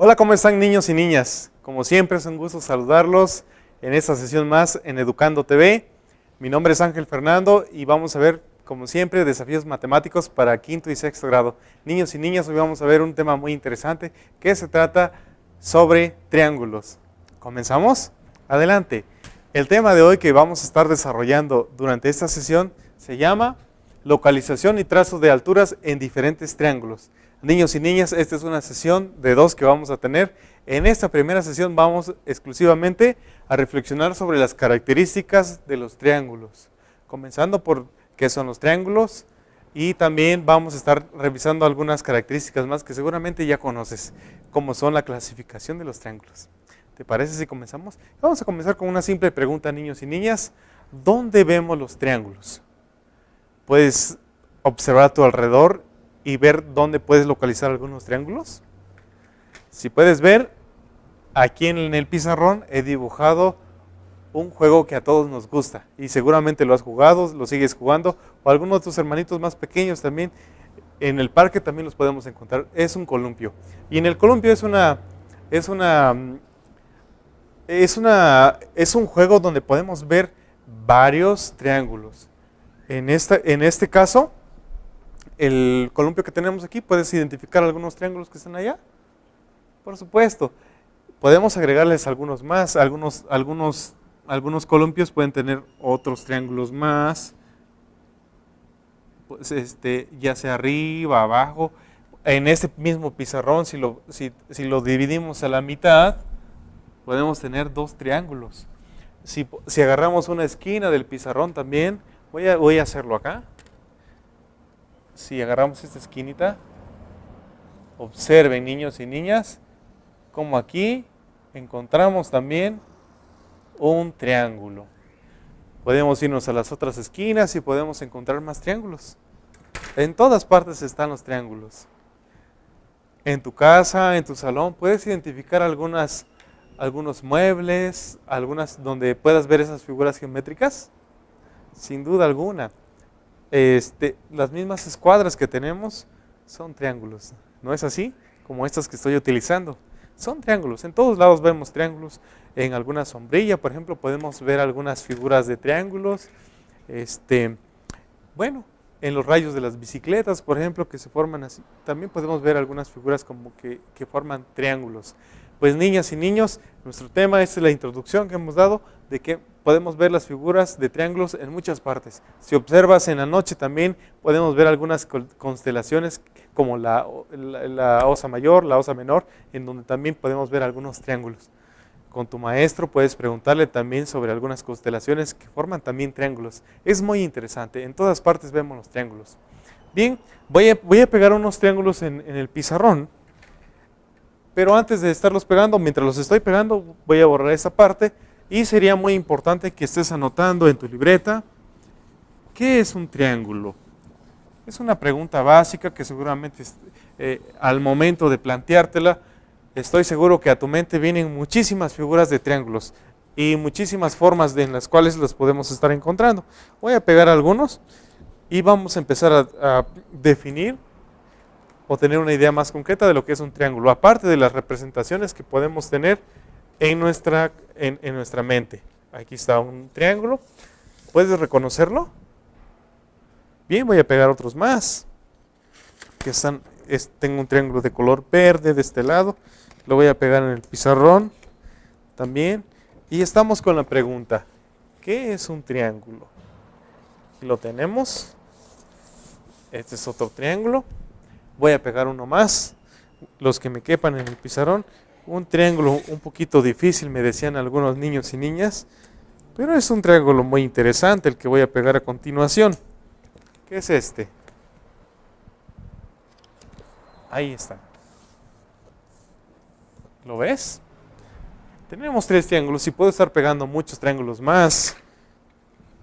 Hola, ¿cómo están niños y niñas? Como siempre es un gusto saludarlos en esta sesión más en Educando TV. Mi nombre es Ángel Fernando y vamos a ver, como siempre, desafíos matemáticos para quinto y sexto grado. Niños y niñas, hoy vamos a ver un tema muy interesante que se trata sobre triángulos. ¿Comenzamos? Adelante. El tema de hoy que vamos a estar desarrollando durante esta sesión se llama localización y trazo de alturas en diferentes triángulos. Niños y niñas, esta es una sesión de 2 que vamos a tener. En esta primera sesión vamos exclusivamente a reflexionar sobre las características de los triángulos, comenzando por qué son los triángulos y también vamos a estar revisando algunas características más que seguramente ya conoces, como son la clasificación de los triángulos. ¿Te parece si comenzamos? Vamos a comenzar con una simple pregunta, niños y niñas. ¿Dónde vemos los triángulos? Puedes observar a tu alrededor y ver dónde puedes localizar algunos triángulos. Si puedes ver, aquí en el pizarrón he dibujado un juego que a todos nos gusta y seguramente lo has jugado, lo sigues jugando, o algunos de tus hermanitos más pequeños también. En el parque también los podemos encontrar. Es un columpio. Y en el columpio es un juego donde podemos ver varios triángulos. En este caso, el columpio que tenemos aquí, ¿puedes identificar algunos triángulos que están allá? Por supuesto. Podemos agregarles algunos más. Algunos columpios pueden tener otros triángulos más. Pues ya sea arriba, abajo. En este mismo pizarrón, si lo dividimos a la mitad, podemos tener 2 triángulos. Si agarramos una esquina del pizarrón también, voy a hacerlo acá. Si agarramos esta esquinita, observen niños y niñas, como aquí encontramos también un triángulo. Podemos irnos a las otras esquinas y podemos encontrar más triángulos. En todas partes están los triángulos. En tu casa, en tu salón, puedes identificar algunos muebles, algunas donde puedas ver esas figuras geométricas. Sin duda alguna. Las mismas escuadras que tenemos son triángulos, ¿no es así? Como estas que estoy utilizando, son triángulos. En todos lados vemos triángulos. En alguna sombrilla, por ejemplo, podemos ver algunas figuras de triángulos. Bueno, en los rayos de las bicicletas, por ejemplo, que se forman así, también podemos ver algunas figuras como que forman triángulos. Pues niñas y niños, nuestro tema es la introducción que hemos dado de que podemos ver las figuras de triángulos en muchas partes. Si observas en la noche también podemos ver algunas constelaciones como la Osa Mayor, la Osa Menor, en donde también podemos ver algunos triángulos. Con tu maestro puedes preguntarle también sobre algunas constelaciones que forman también triángulos. Es muy interesante, en todas partes vemos los triángulos. Bien, voy a pegar unos triángulos en el pizarrón. Pero antes de estarlos pegando, mientras los estoy pegando, voy a borrar esta parte y sería muy importante que estés anotando en tu libreta ¿qué es un triángulo? Es una pregunta básica que seguramente al momento de planteártela, estoy seguro que a tu mente vienen muchísimas figuras de triángulos y muchísimas formas en las cuales los podemos estar encontrando. Voy a pegar algunos y vamos a empezar a definir o tener una idea más concreta de lo que es un triángulo, aparte de las representaciones que podemos tener en nuestra mente. Aquí está un triángulo. ¿Puedes reconocerlo? Bien, voy a pegar otros más. Tengo un triángulo de color verde de este lado. Lo voy a pegar en el pizarrón también. Y estamos con la pregunta, ¿qué es un triángulo? Lo tenemos. Este es otro triángulo. Voy a pegar uno más, los que me quepan en el pizarrón. Un triángulo un poquito difícil, me decían algunos niños y niñas, pero es un triángulo muy interesante el que voy a pegar a continuación. ¿Qué es este? Ahí está. ¿Lo ves? Tenemos 3 triángulos y puedo estar pegando muchos triángulos más,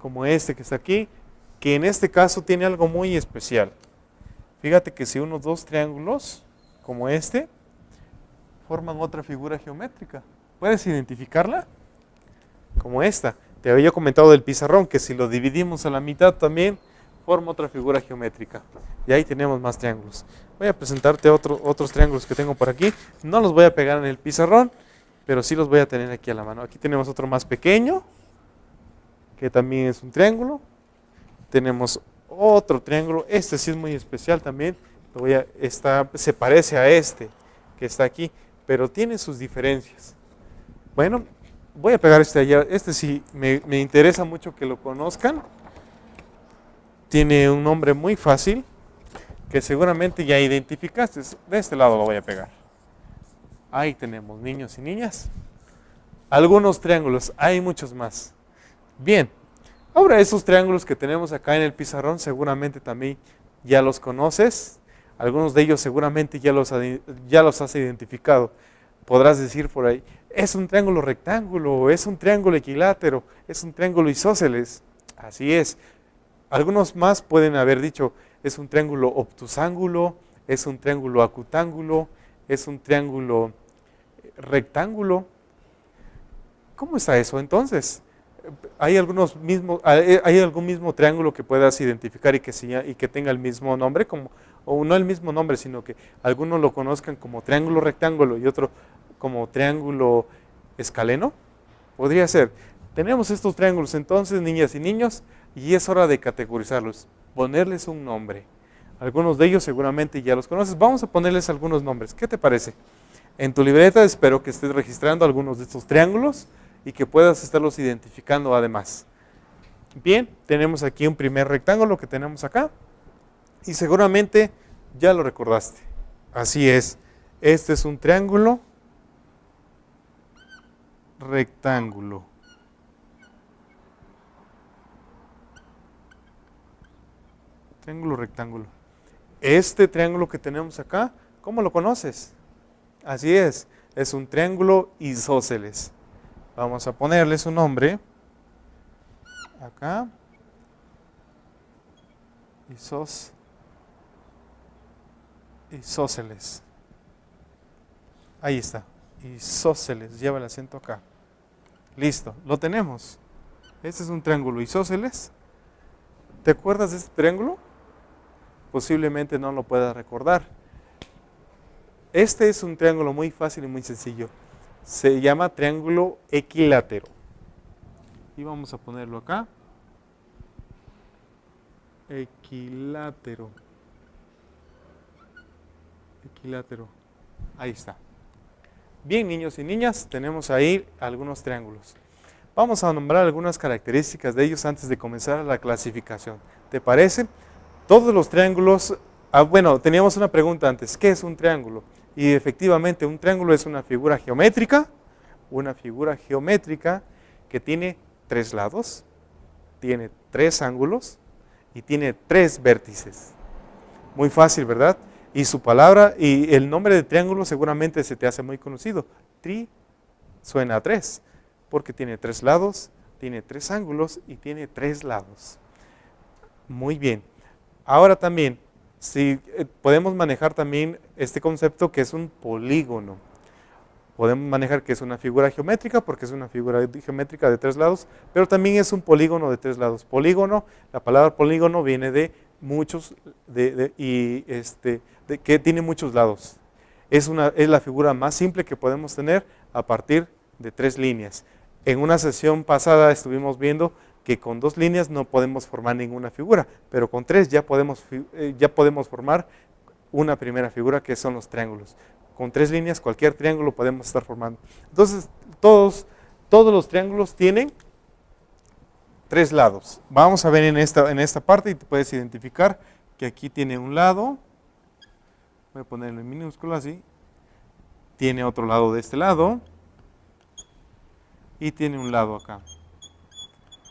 como este que está aquí, que en este caso tiene algo muy especial. Fíjate que si uno 2 triángulos, como este, forman otra figura geométrica. ¿Puedes identificarla? Como esta. Te había comentado del pizarrón, que si lo dividimos a la mitad también, forma otra figura geométrica. Y ahí tenemos más triángulos. Voy a presentarte otros triángulos que tengo por aquí. No los voy a pegar en el pizarrón, pero sí los voy a tener aquí a la mano. Aquí tenemos otro más pequeño, que también es un triángulo. Tenemos otro triángulo. Este sí es muy especial también. Se parece a este que está aquí, pero tiene sus diferencias. Bueno, voy a pegar este allá. Este sí me interesa mucho que lo conozcan. Tiene un nombre muy fácil que seguramente ya identificaste. De este lado lo voy a pegar. Ahí tenemos, niños y niñas, algunos triángulos. Hay muchos más. Bien, ahora esos triángulos que tenemos acá en el pizarrón seguramente también ya los conoces. Algunos de ellos seguramente ya los has identificado. Podrás decir por ahí, es un triángulo rectángulo, es un triángulo equilátero, es un triángulo isósceles. Así es. Algunos más pueden haber dicho, es un triángulo obtusángulo, es un triángulo acutángulo, es un triángulo rectángulo. ¿Cómo está eso entonces? ¿Hay algún mismo triángulo que puedas identificar y que tenga el mismo nombre? O no el mismo nombre, sino que algunos lo conozcan como triángulo rectángulo y otro como triángulo escaleno. Podría ser. Tenemos estos triángulos entonces, niñas y niños, y es hora de categorizarlos, ponerles un nombre. Algunos de ellos seguramente ya los conoces. Vamos a ponerles algunos nombres. ¿Qué te parece? En tu libreta espero que estés registrando algunos de estos triángulos y que puedas estarlos identificando además. Bien, tenemos aquí un primer rectángulo que tenemos acá y seguramente ya lo recordaste. Así es, este es un triángulo rectángulo. Triángulo rectángulo. Este triángulo que tenemos acá, ¿cómo lo conoces? Así es un triángulo isósceles. Vamos a ponerle su nombre. Acá. Isósceles. Ahí está. Isósceles. Lleva el acento acá. Listo. Lo tenemos. Este es un triángulo isósceles. ¿Te acuerdas de este triángulo? Posiblemente no lo puedas recordar. Este es un triángulo muy fácil y muy sencillo. Se llama triángulo equilátero. Y vamos a ponerlo acá. Equilátero. Equilátero. Ahí está. Bien, niños y niñas, tenemos ahí algunos triángulos. Vamos a nombrar algunas características de ellos antes de comenzar la clasificación. ¿Te parece? Todos los triángulos... bueno, teníamos una pregunta antes. ¿Qué es un triángulo? Y efectivamente, un triángulo es una figura geométrica que tiene 3 lados, tiene 3 ángulos y tiene 3 vértices. Muy fácil, ¿verdad? Y su palabra y el nombre de triángulo seguramente se te hace muy conocido. Tri suena a 3, porque tiene 3 lados, tiene 3 ángulos y tiene 3 lados. Muy bien. Ahora también, podemos manejar también este concepto que es un polígono. Podemos manejar que es una figura geométrica porque es una figura geométrica de 3 lados, pero también es un polígono de 3 lados. Polígono, la palabra polígono viene de muchos, que tiene muchos lados. Es la figura más simple que podemos tener a partir de 3 líneas. En una sesión pasada estuvimos viendo que con 2 líneas no podemos formar ninguna figura, pero con 3 ya podemos formar una primera figura que son los triángulos. Con 3 líneas cualquier triángulo podemos estar formando. Entonces todos los triángulos tienen 3 lados. Vamos a ver en esta parte y te puedes identificar que aquí tiene un lado. Voy a ponerlo en minúsculo así. Tiene otro lado de este lado. Y tiene un lado acá.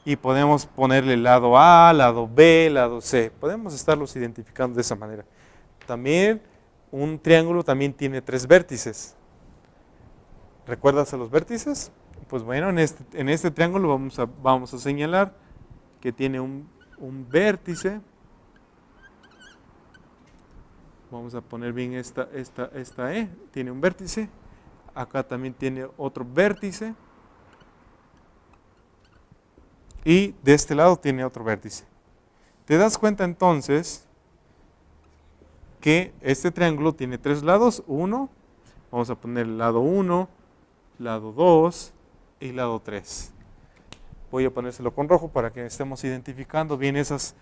Y podemos ponerle lado A, lado B, lado C. Podemos estarlos identificando de esa manera. También un triángulo también tiene 3 vértices. ¿Recuerdas a los vértices? Pues bueno, en este triángulo vamos a señalar que tiene un vértice. Vamos a poner bien esta E. Tiene un vértice. Acá también tiene otro vértice. Y de este lado tiene otro vértice. Te das cuenta entonces que este triángulo tiene tres lados. Uno, vamos a poner el lado 1, lado 2 y lado 3. Voy a ponérselo con rojo para que estemos identificando bien esas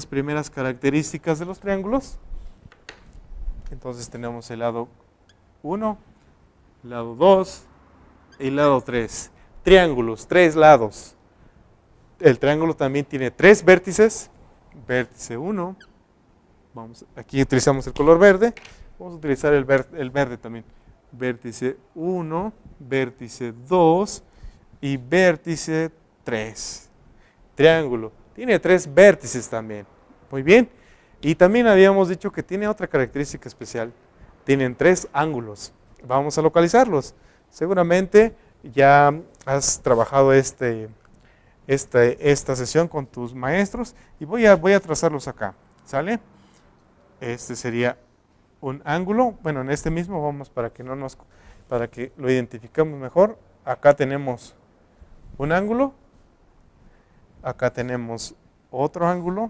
primeras características de los triángulos. Entonces tenemos el lado 1, lado 2 y lado 3. Triángulos, tres lados. El triángulo también tiene tres vértices. Vértice 1. Aquí utilizamos el color verde. Vamos a utilizar el verde también. Vértice 1, vértice 2 y vértice 3. Triángulo. Tiene tres vértices también. Muy bien. Y también habíamos dicho que tiene otra característica especial. Tienen tres ángulos. Vamos a localizarlos. Seguramente ya has trabajado esta sesión con tus maestros y voy a trazarlos acá. ¿Sale? Este sería un ángulo. Bueno, en este mismo vamos para que lo identifiquemos mejor. Acá tenemos un ángulo. Acá tenemos otro ángulo.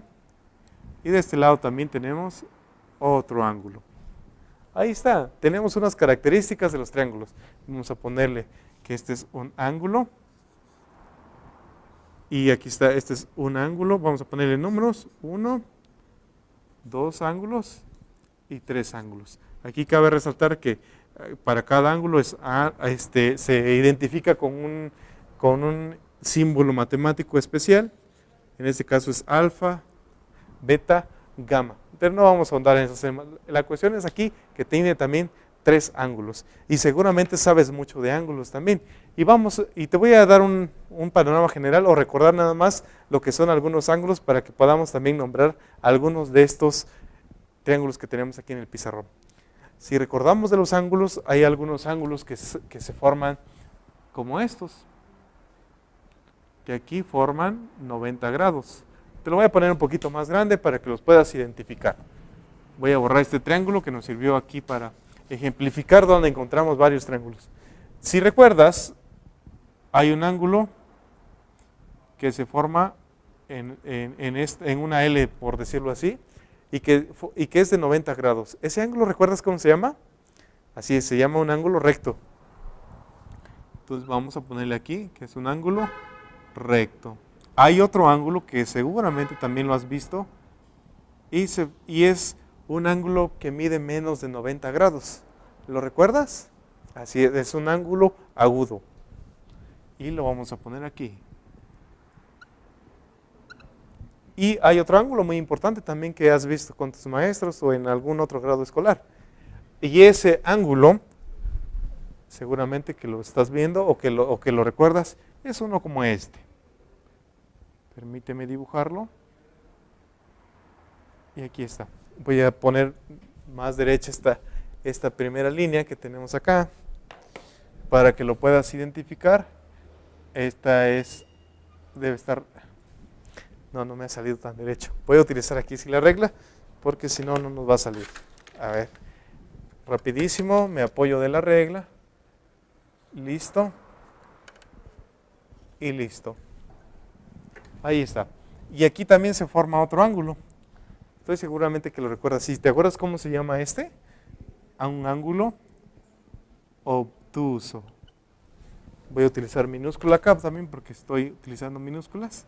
Y de este lado también tenemos otro ángulo. Ahí está. Tenemos unas características de los triángulos. Vamos a ponerle que este es un ángulo. Y aquí está, este es un ángulo. Vamos a ponerle números. 1, 2 ángulos y 3 ángulos. Aquí cabe resaltar que para cada ángulo se identifica con un símbolo matemático especial. En este caso es alfa, beta, gamma. Pero no vamos a ahondar en esos temas. La cuestión es aquí que tiene también tres ángulos. Y seguramente sabes mucho de ángulos también. Y te voy a dar un panorama general o recordar nada más lo que son algunos ángulos para que podamos también nombrar algunos de estos triángulos que tenemos aquí en el pizarrón. Si recordamos de los ángulos, hay algunos ángulos que se forman como estos, que aquí forman 90 grados. Te lo voy a poner un poquito más grande para que los puedas identificar. Voy a borrar este triángulo que nos sirvió aquí para ejemplificar donde encontramos varios triángulos. Si recuerdas, hay un ángulo que se forma en una L, por decirlo así, y que es de 90 grados. ¿Ese ángulo recuerdas cómo se llama? Así es, se llama un ángulo recto. Entonces vamos a ponerle aquí, que es un ángulo recto. Hay otro ángulo que seguramente también lo has visto, y es un ángulo que mide menos de 90 grados. ¿Lo recuerdas? Así es un ángulo agudo. Y lo vamos a poner aquí. Y hay otro ángulo muy importante también que has visto con tus maestros o en algún otro grado escolar. Y ese ángulo, seguramente que lo estás viendo o que lo recuerdas, es uno como este. Permíteme dibujarlo. Y aquí está. Voy a poner más derecha esta primera línea que tenemos acá para que lo puedas identificar. Debe estar, no me ha salido tan derecho. Voy a utilizar aquí sí la regla porque si no, no nos va a salir. A ver, rapidísimo, me apoyo de la regla. Listo. Y listo. Ahí está. Y aquí también se forma otro ángulo. Estoy seguramente que lo recuerdas. ¿Sí? ¿Te acuerdas cómo se llama este? A un ángulo obtuso. Voy a utilizar minúscula acá también porque estoy utilizando minúsculas.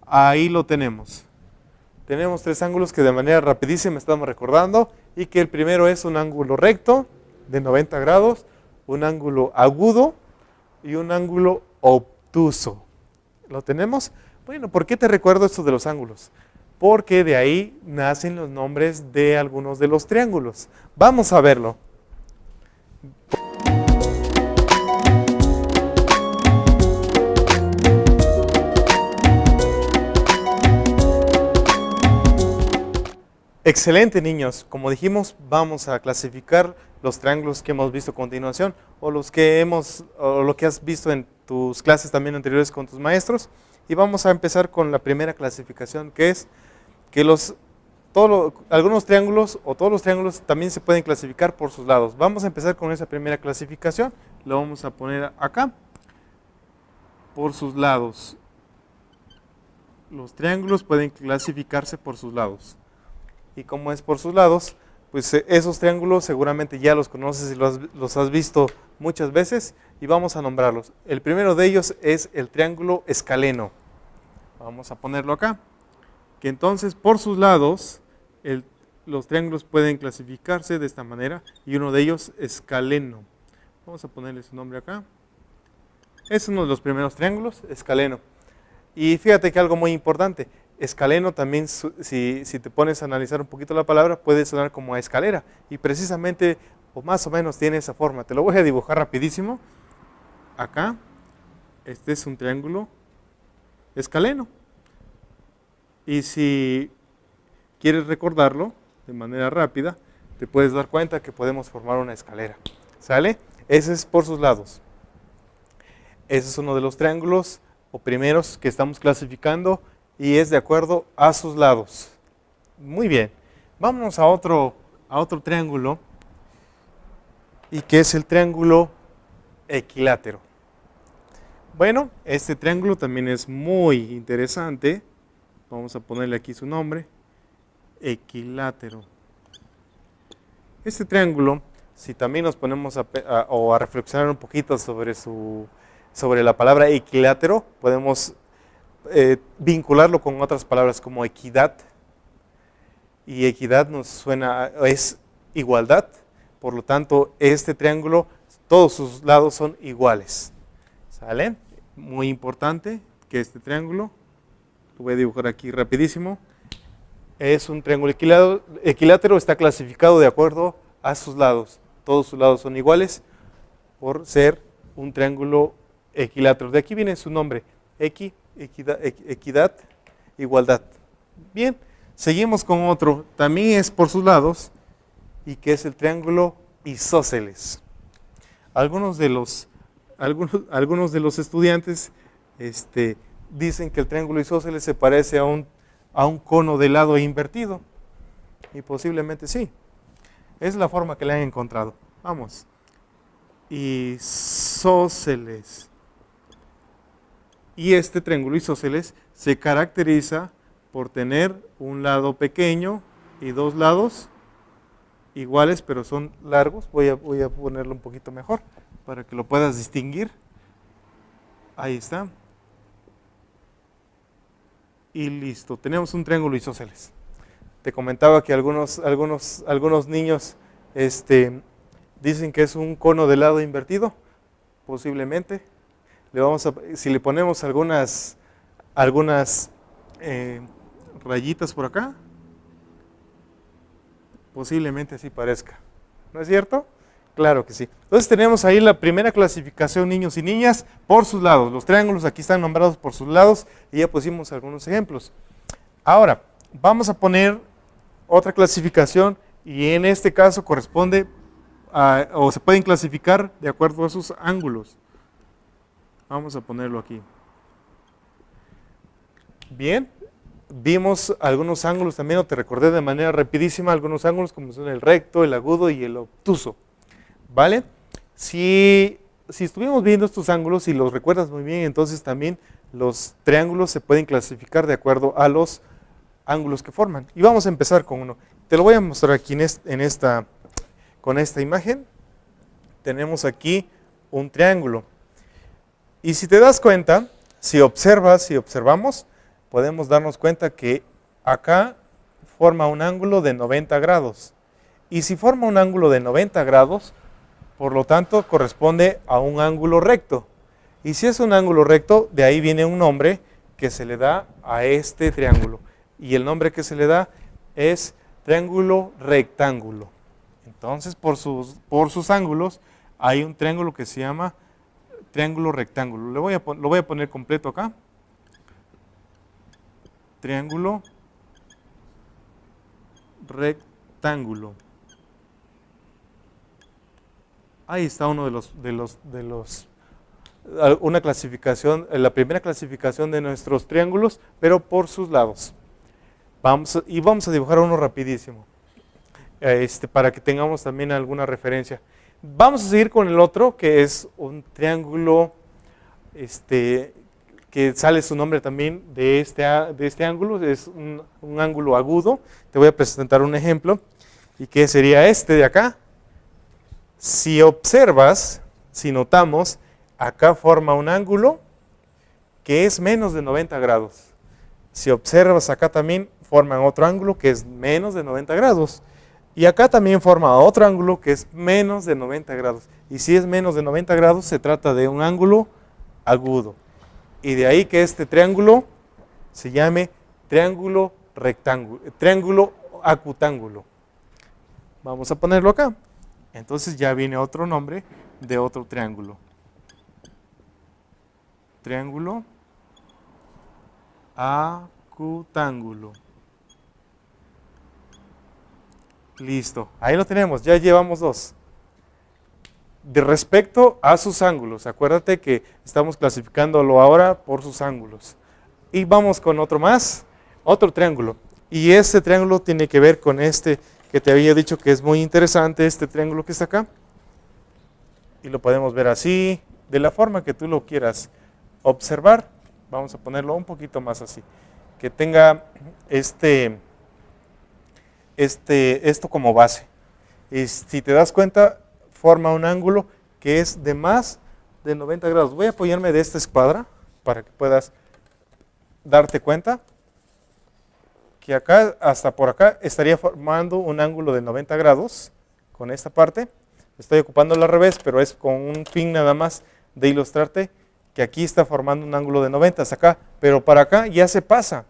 Ahí lo tenemos. Tenemos tres ángulos que de manera rapidísima estamos recordando y que el primero es un ángulo recto de 90 grados, un ángulo agudo y un ángulo obtuso. ¿Lo tenemos? Bueno, ¿por qué te recuerdo esto de los ángulos? Porque de ahí nacen los nombres de algunos de los triángulos. Vamos a verlo. Excelente, niños. Como dijimos, vamos a clasificar los triángulos que hemos visto a continuación o lo que has visto en tus clases también anteriores con tus maestros. Y vamos a empezar con la primera clasificación, que es que algunos triángulos o todos los triángulos también se pueden clasificar por sus lados. Vamos a empezar con esa primera clasificación. Lo vamos a poner acá, por sus lados. los triángulos pueden clasificarse por sus lados. Y como es por sus lados, pues esos triángulos seguramente ya los conoces y los has visto muchas veces y vamos a nombrarlos. El primero de ellos es el triángulo escaleno. Vamos a ponerlo acá. Que entonces por sus lados los triángulos pueden clasificarse de esta manera y uno de ellos escaleno. Vamos a ponerle su nombre acá. Es uno de los primeros triángulos, escaleno. Y fíjate que algo muy importante, escaleno también, si te pones a analizar un poquito la palabra, puede sonar como a escalera. Y precisamente, o más o menos, tiene esa forma. Te lo voy a dibujar rapidísimo. Acá, este es un triángulo escaleno. Y si quieres recordarlo de manera rápida, te puedes dar cuenta que podemos formar una escalera. ¿Sale? Ese es por sus lados. Ese es uno de los triángulos o primeros que estamos clasificando y es de acuerdo a sus lados. Muy bien. Vámonos a otro triángulo y que es el triángulo equilátero. Bueno, este triángulo también es muy interesante. Vamos a ponerle aquí su nombre. Equilátero. Este triángulo, si también nos ponemos a reflexionar un poquito sobre la palabra equilátero, podemos vincularlo con otras palabras como equidad. Y equidad nos suena, es igualdad. Por lo tanto, este triángulo, todos sus lados son iguales. ¿Sale? Muy importante que este triángulo, lo voy a dibujar aquí rapidísimo, es un triángulo equilátero, está clasificado de acuerdo a sus lados. Todos sus lados son iguales por ser un triángulo equilátero. De aquí viene su nombre, equidad, igualdad. Bien, seguimos con otro, también es por sus lados y que es el triángulo isósceles. Algunos de los estudiantes dicen que el triángulo isósceles se parece a un cono de lado invertido y posiblemente sí. Es la forma que le han encontrado. Vamos. Isósceles. Y este triángulo isósceles se caracteriza por tener un lado pequeño y dos lados iguales, pero son largos. Voy a ponerlo un poquito mejor para que lo puedas distinguir. Ahí está. Y listo, tenemos un triángulo isósceles. Te comentaba que algunos niños dicen que es un cono de lado invertido, posiblemente. Si le ponemos algunas rayitas por acá, posiblemente así parezca. ¿No es cierto? Claro que sí. Entonces tenemos ahí la primera clasificación, niños y niñas, por sus lados. Los triángulos aquí están nombrados por sus lados y ya pusimos algunos ejemplos. Ahora, vamos a poner otra clasificación y en este caso corresponde o se pueden clasificar de acuerdo a sus ángulos. Vamos a ponerlo aquí. Bien, vimos algunos ángulos también, o te recordé de manera rapidísima algunos ángulos como son el recto, el agudo y el obtuso. ¿Vale? Si estuvimos viendo estos ángulos y los recuerdas muy bien, entonces también los triángulos se pueden clasificar de acuerdo a los ángulos que forman. Y vamos a empezar con uno. Te lo voy a mostrar aquí con esta imagen. Tenemos aquí un triángulo. Y si te das cuenta, si observamos, podemos darnos cuenta que acá forma un ángulo de 90 grados. Y si forma un ángulo de 90 grados, por lo tanto, corresponde a un ángulo recto. Y si es un ángulo recto, de ahí viene un nombre que se le da a este triángulo. Y el nombre que se le da es triángulo rectángulo. Entonces, por sus ángulos, hay un triángulo que se llama triángulo rectángulo. Lo voy a poner completo acá. Triángulo rectángulo. Ahí está uno una clasificación, la primera clasificación de nuestros triángulos, pero por sus lados. Vamos a dibujar uno rapidísimo, para que tengamos también alguna referencia. Vamos a seguir con el otro, que es un triángulo que sale su nombre también de este ángulo, es un ángulo agudo. Te voy a presentar un ejemplo, y que sería este de acá. Si observas, si notamos, acá forma un ángulo que es menos de 90 grados. Si observas acá también forman otro ángulo que es menos de 90 grados. Y acá también forma otro ángulo que es menos de 90 grados. Y si es menos de 90 grados, se trata de un ángulo agudo. Y de ahí que este triángulo se llame triángulo rectángulo, triángulo acutángulo. Vamos a ponerlo acá. Entonces ya viene otro nombre de otro triángulo. Triángulo acutángulo. Listo, ahí lo tenemos, ya llevamos dos. De respecto a sus ángulos, acuérdate que estamos clasificándolo ahora por sus ángulos. Y vamos con otro más, otro triángulo. Y este triángulo tiene que ver con este que te había dicho que es muy interesante, este triángulo que está acá. Y lo podemos ver así, de la forma que tú lo quieras observar. Vamos a ponerlo un poquito más así. Que tenga esto como base. Y si te das cuenta, forma un ángulo que es de más de 90 grados. Voy a apoyarme de esta escuadra para que puedas darte cuenta que acá, hasta por acá, estaría formando un ángulo de 90 grados con esta parte. Estoy ocupando al revés, pero es con un fin nada más de ilustrarte que aquí está formando un ángulo de 90 hasta acá, pero para acá ya se pasa.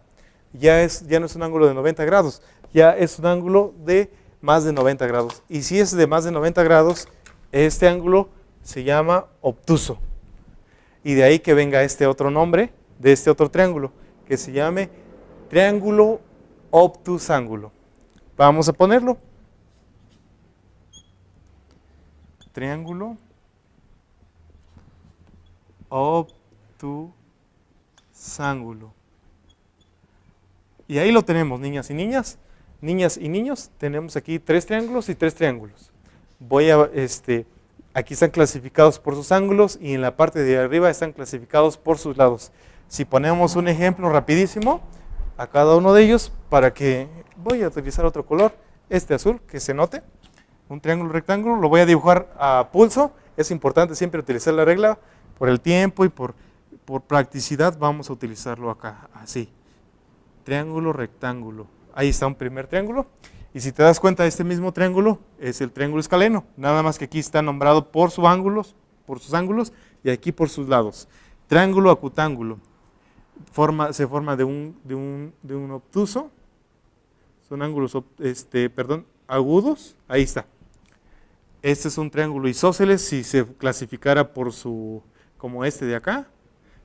Ya no es un ángulo de 90 grados, ya es un ángulo de más de 90 grados. Y si es de más de 90 grados, este ángulo se llama obtuso. Y de ahí que venga este otro nombre de este otro triángulo, que se llame triángulo obtusángulo. Vamos a ponerlo. Triángulo obtusángulo. Y ahí lo tenemos, niñas y niñas. Niñas y niños, tenemos aquí tres triángulos y tres triángulos. Aquí están clasificados por sus ángulos y en la parte de arriba están clasificados por sus lados. Si ponemos un ejemplo rapidísimo a cada uno de ellos, para que voy a utilizar otro color, este azul, que se note, un triángulo rectángulo, lo voy a dibujar a pulso. Es importante siempre utilizar la regla por el tiempo y por practicidad. Vamos a utilizarlo acá, así. Triángulo rectángulo. Ahí está un primer triángulo. Y si te das cuenta, este mismo triángulo es el triángulo escaleno. Nada más que aquí está nombrado por sus ángulos y aquí por sus lados. Triángulo acutángulo. Se forma de un obtuso. Son ángulos agudos. Ahí está. Este es un triángulo isósceles si se clasificara como este de acá.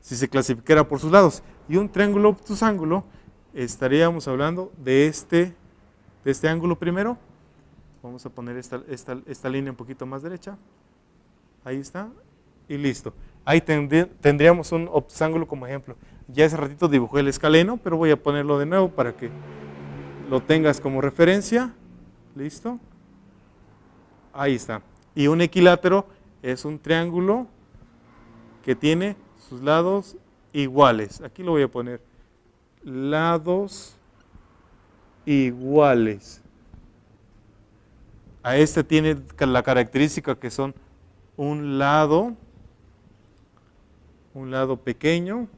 Si se clasificara por sus lados. Y un triángulo obtusángulo, estaríamos hablando de este ángulo primero. Vamos a poner esta línea un poquito más derecha. Ahí está. Y listo. Ahí tendríamos un obtusángulo como ejemplo. Ya hace ratito dibujé el escaleno, pero voy a ponerlo de nuevo para que lo tengas como referencia. Listo. Ahí está. Y un equilátero es un triángulo que tiene sus lados iguales. Aquí lo voy a poner. Lados iguales. A este tiene la característica que son un lado pequeño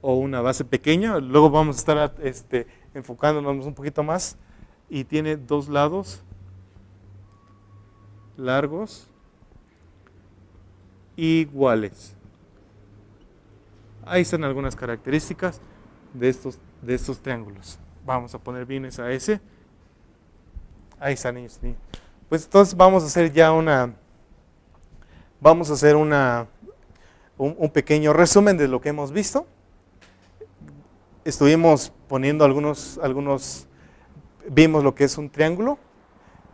o una base pequeña. Luego vamos a estar enfocándonos un poquito más. Y tiene dos lados largos iguales. Ahí están algunas características de estos triángulos. Vamos a poner bien esa S. Ahí están niños. Pues entonces vamos a hacer ya un pequeño resumen de lo que hemos visto. Estuvimos poniendo vimos lo que es un triángulo,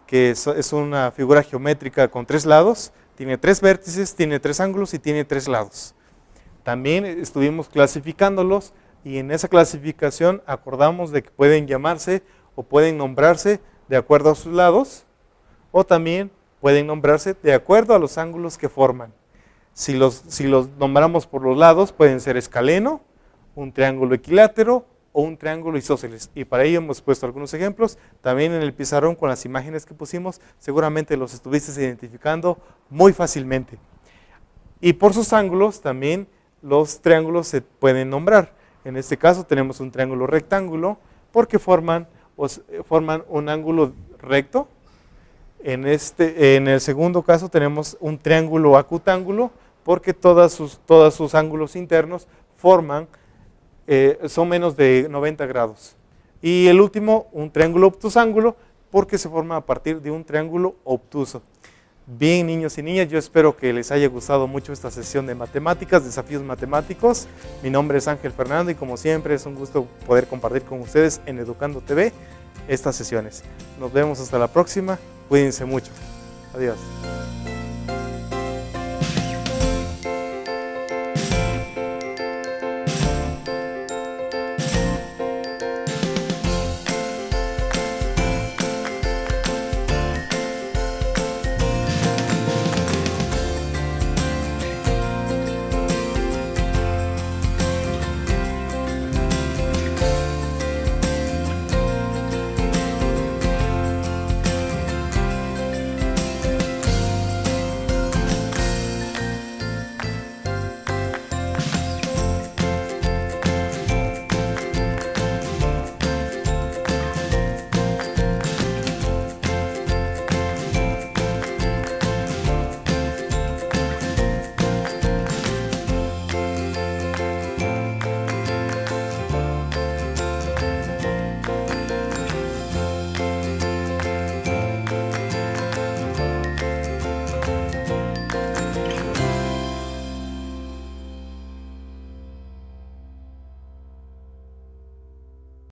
que es una figura geométrica con tres lados, tiene tres vértices, tiene tres ángulos y tiene tres lados. También estuvimos clasificándolos y en esa clasificación acordamos de que pueden llamarse o pueden nombrarse de acuerdo a sus lados o también pueden nombrarse de acuerdo a los ángulos que forman. Si los nombramos por los lados, pueden ser escaleno, un triángulo equilátero o un triángulo isósceles. Y para ello hemos puesto algunos ejemplos. También en el pizarrón con las imágenes que pusimos, seguramente los estuviste identificando muy fácilmente. Y por sus ángulos también los triángulos se pueden nombrar. En este caso tenemos un triángulo rectángulo porque forman un ángulo recto. En el segundo caso tenemos un triángulo acutángulo porque todos sus ángulos internos son menos de 90 grados. Y el último, un triángulo obtusángulo, porque se forma a partir de un triángulo obtuso. Bien, niños y niñas, yo espero que les haya gustado mucho esta sesión de matemáticas, desafíos matemáticos. Mi nombre es Ángel Fernando y como siempre es un gusto poder compartir con ustedes en Educando TV estas sesiones. Nos vemos hasta la próxima, cuídense mucho. Adiós.